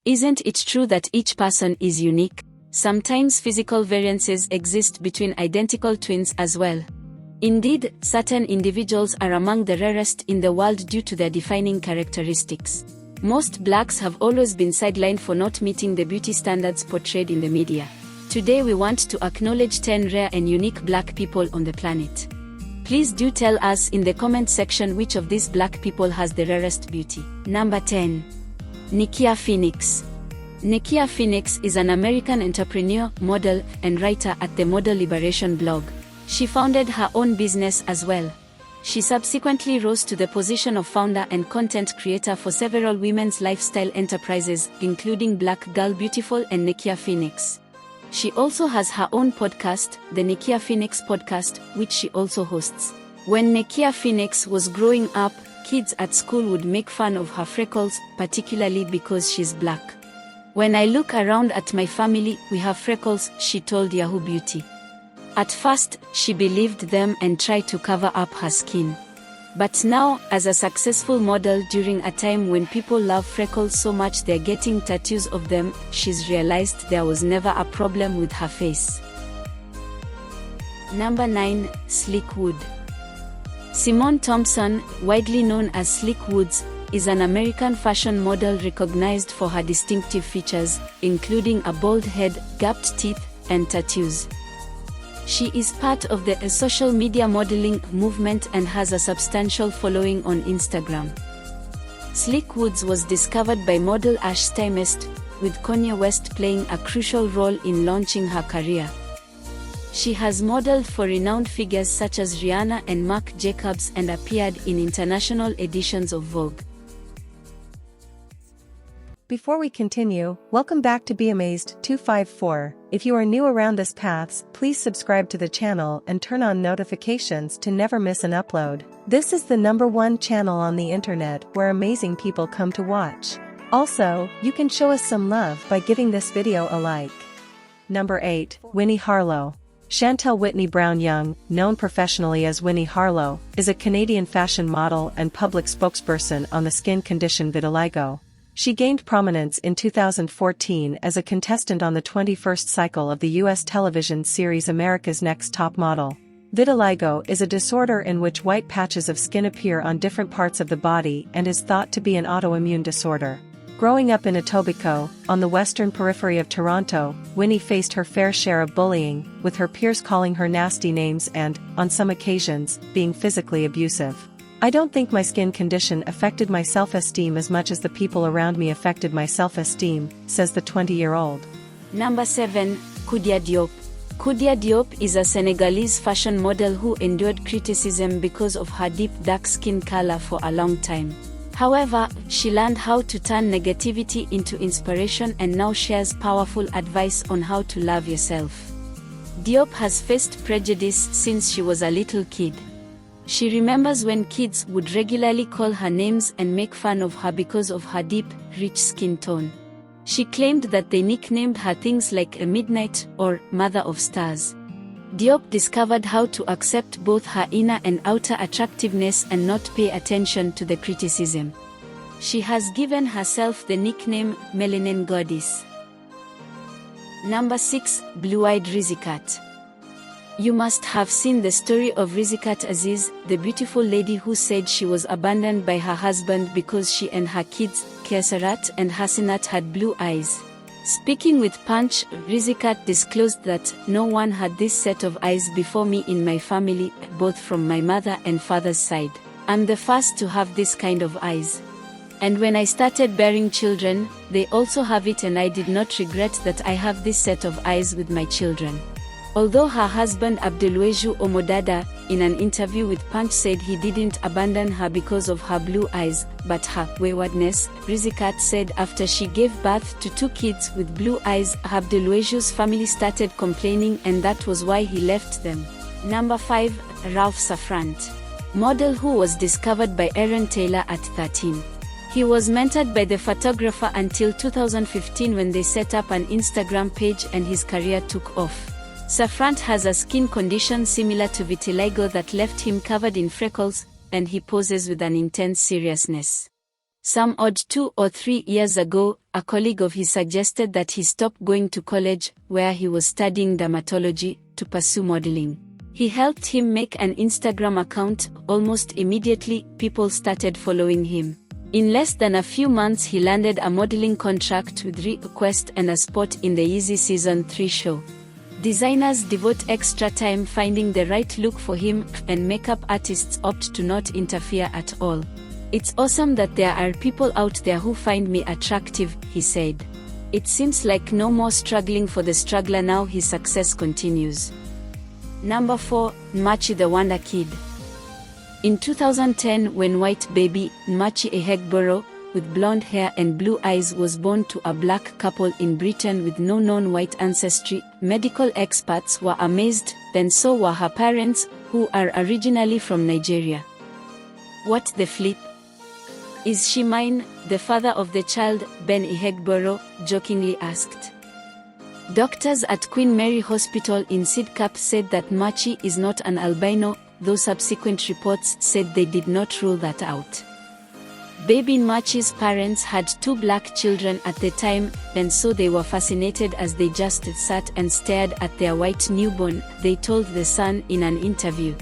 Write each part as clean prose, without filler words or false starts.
Isn't it true that each person is unique? Sometimes physical variances exist between identical twins as well. Indeed, certain individuals are among the rarest in the world due to their defining characteristics. Most blacks have always been sidelined for not meeting the beauty standards portrayed in the media. Today we want to acknowledge 10 rare and unique black people on the planet. Please do tell us in the comment section which of these black people has the rarest beauty. Number 10. Nikkia Phoenix. Nikkia Phoenix is an American entrepreneur, model, and writer at the Model Liberation blog. She founded her own business as well. She subsequently rose to the position of founder and content creator for several women's lifestyle enterprises, including Black Girl Beautiful and Nikia Phoenix. She also has her own podcast, the Nikia Phoenix Podcast, which she also hosts. When Nikia Phoenix was growing up, kids at school would make fun of her freckles, particularly because she's black. "When I look around at my family, we have freckles," she told Yahoo Beauty. At first, she believed them and tried to cover up her skin. But now, as a successful model during a time when people love freckles so much they're getting tattoos of them, she's realized there was never a problem with her face. Number 9. Slick Wood. Simone Thompson, widely known as Slick Woods, is an American fashion model recognized for her distinctive features, including a bald head, gapped teeth, and tattoos. She is part of the social media modeling movement and has a substantial following on Instagram. Slick Woods was discovered by model Ash Stymest, with Kanye West playing a crucial role in launching her career. She has modeled for renowned figures such as Rihanna and Marc Jacobs and appeared in international editions of Vogue. Before we continue, welcome back to Be Amazed 254. If you are new around this paths, please subscribe to the channel and turn on notifications to never miss an upload. This is the #1 channel on the internet where amazing people come to watch. Also, you can show us some love by giving this video a like. Number 8. Winnie Harlow. Chantel Whitney Brown Young, known professionally as Winnie Harlow, is a Canadian fashion model and public spokesperson on the skin condition vitiligo. She gained prominence in 2014 as a contestant on the 21st cycle of the U.S. television series America's Next Top Model. Vitiligo is a disorder in which white patches of skin appear on different parts of the body and is thought to be an autoimmune disorder. Growing up in Etobicoke, on the western periphery of Toronto, Winnie faced her fair share of bullying, with her peers calling her nasty names and, on some occasions, being physically abusive. "I don't think my skin condition affected my self-esteem as much as the people around me affected my self-esteem," says the 20-year-old. Number 7. Khoudia Diop. Khoudia Diop is a Senegalese fashion model who endured criticism because of her deep dark skin color for a long time. However, she learned how to turn negativity into inspiration and now shares powerful advice on how to love yourself. Diop has faced prejudice since she was a little kid. She remembers when kids would regularly call her names and make fun of her because of her deep, rich skin tone. She claimed that they nicknamed her things like a midnight or Mother of Stars. Diop discovered how to accept both her inner and outer attractiveness and not pay attention to the criticism. She has given herself the nickname Melanin Goddess. Number 6. Blue-eyed Risikat. You must have seen the story of Risikat Aziz, the beautiful lady who said she was abandoned by her husband because she and her kids, Kesarat and Hasinat, had blue eyes. Speaking with Punch, Risikat disclosed that, "No one had this set of eyes before me in my family, both from my mother and father's side. I'm the first to have this kind of eyes. And when I started bearing children, they also have it, and I did not regret that I have this set of eyes with my children." Although her husband Abdulweju Omodada, in an interview with Punch, said he didn't abandon her because of her blue eyes, but her waywardness, Risikat said after she gave birth to 2 kids with blue eyes, Abdulweju's family started complaining, and that was why he left them. Number 5. Ralph Souffrant. Model who was discovered by Aaron Taylor at 13. He was mentored by the photographer until 2015 when they set up an Instagram page and his career took off. Souffrant has a skin condition similar to vitiligo that left him covered in freckles, and he poses with an intense seriousness. Some odd 2 or 3 years ago, a colleague of his suggested that he stop going to college, where he was studying dermatology, to pursue modeling. He helped him make an Instagram account. Almost immediately, people started following him. In less than a few months he landed a modeling contract with Request and a spot in the Yeezy Season 3 show. Designers devote extra time finding the right look for him, and makeup artists opt to not interfere at all. It's awesome that there are people out there who find me attractive, he said. It seems like no more struggling for the struggler now. His success continues. Number 4, Nmachi The Wonder Kid. In 2010, when white baby, Nmachi Ehegboro, with blonde hair and blue eyes was born to a black couple in Britain with no known white ancestry, medical experts were amazed, then so were her parents, who are originally from Nigeria. What the flip? Is she mine? The father of the child, Ben Ehegboro, jokingly asked. Doctors at Queen Mary Hospital in Sidcup said that Nmachi is not an albino, though subsequent reports said they did not rule that out. Baby Nmachi's parents had 2 black children at the time, and so they were fascinated as they just sat and stared at their white newborn, they told The Sun in an interview.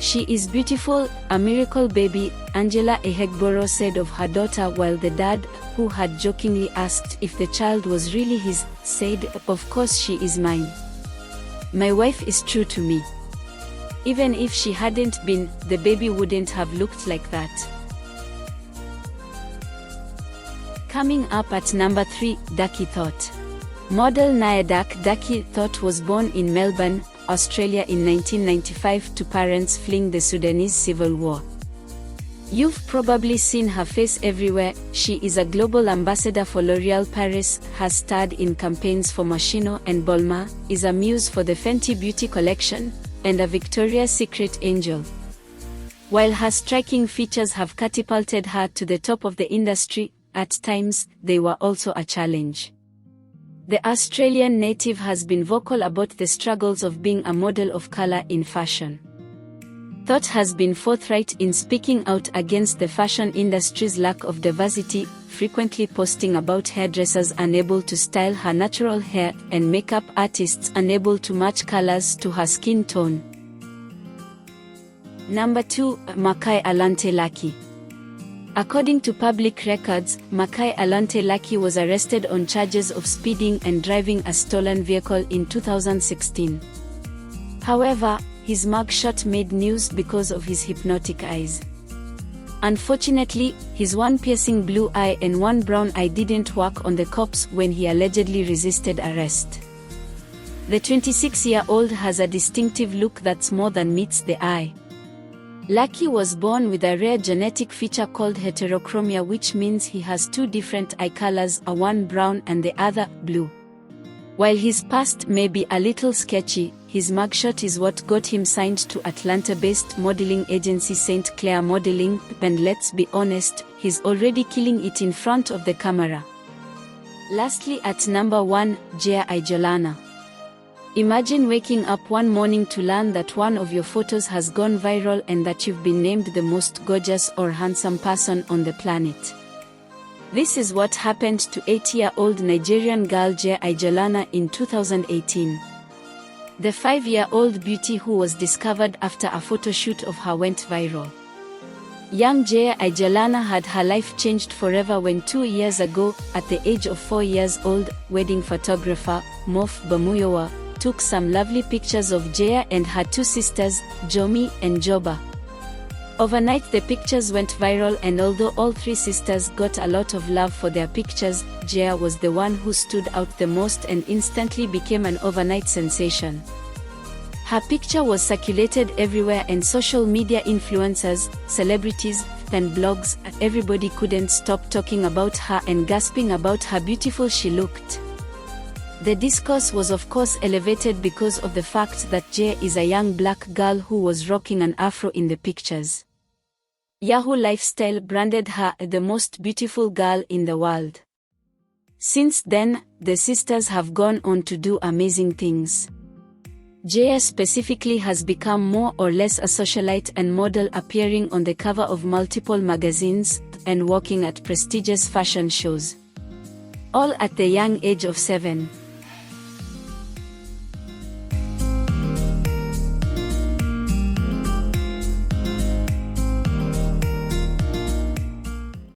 She is beautiful, a miracle baby, Angela Ehegboro said of her daughter, while the dad, who had jokingly asked if the child was really his, said, "Of course she is mine. My wife is true to me. Even if she hadn't been, the baby wouldn't have looked like that." Coming up at number 3, Duckie Thot. Model Duckie Thot was born in Melbourne, Australia in 1995 to parents fleeing the Sudanese civil war. You've probably seen her face everywhere. She is a global ambassador for L'Oréal Paris, has starred in campaigns for Moschino and Bolma, is a muse for the Fenty Beauty collection, and a Victoria's Secret angel. While her striking features have catapulted her to the top of the industry, at times, they were also a challenge. The Australian native has been vocal about the struggles of being a model of color in fashion. Thot has been forthright in speaking out against the fashion industry's lack of diversity, frequently posting about hairdressers unable to style her natural hair and makeup artists unable to match colors to her skin tone. Number 2, Makai Alante Lucky. According to public records, Makai Alante Lucky was arrested on charges of speeding and driving a stolen vehicle in 2016. However, his mugshot made news because of his hypnotic eyes. Unfortunately, his one piercing blue eye and one brown eye didn't work on the cops when he allegedly resisted arrest. The 26-year-old has a distinctive look that's more than meets the eye. Lucky was born with a rare genetic feature called heterochromia, which means he has 2 different eye colors, one brown and the other blue. While his past may be a little sketchy, his mugshot is what got him signed to Atlanta-based modeling agency St. Clair Modeling, and let's be honest, he's already killing it in front of the camera. Lastly, at number 1, Jare Ijalana. Imagine waking up one morning to learn that one of your photos has gone viral and that you've been named the most gorgeous or handsome person on the planet. This is what happened to 8-year-old Nigerian girl Jare Ijalana in 2018. The 5-year-old beauty who was discovered after a photo shoot of her went viral. Young Jare Ijalana had her life changed forever when 2 years ago, at the age of 4 years old, wedding photographer, Mof Bamuyowa, took some lovely pictures of Jare and her 2 sisters, Jomi and Joba. Overnight the pictures went viral, and although all 3 sisters got a lot of love for their pictures, Jare was the one who stood out the most and instantly became an overnight sensation. Her picture was circulated everywhere, and social media influencers, celebrities, and blogs, everybody couldn't stop talking about her and gasping about how beautiful she looked. The discourse was of course elevated because of the fact that Jare is a young black girl who was rocking an afro in the pictures. Yahoo Lifestyle branded her the most beautiful girl in the world. Since then, the sisters have gone on to do amazing things. Jare specifically has become more or less a socialite and model, appearing on the cover of multiple magazines, and working at prestigious fashion shows. All at the young age of 7.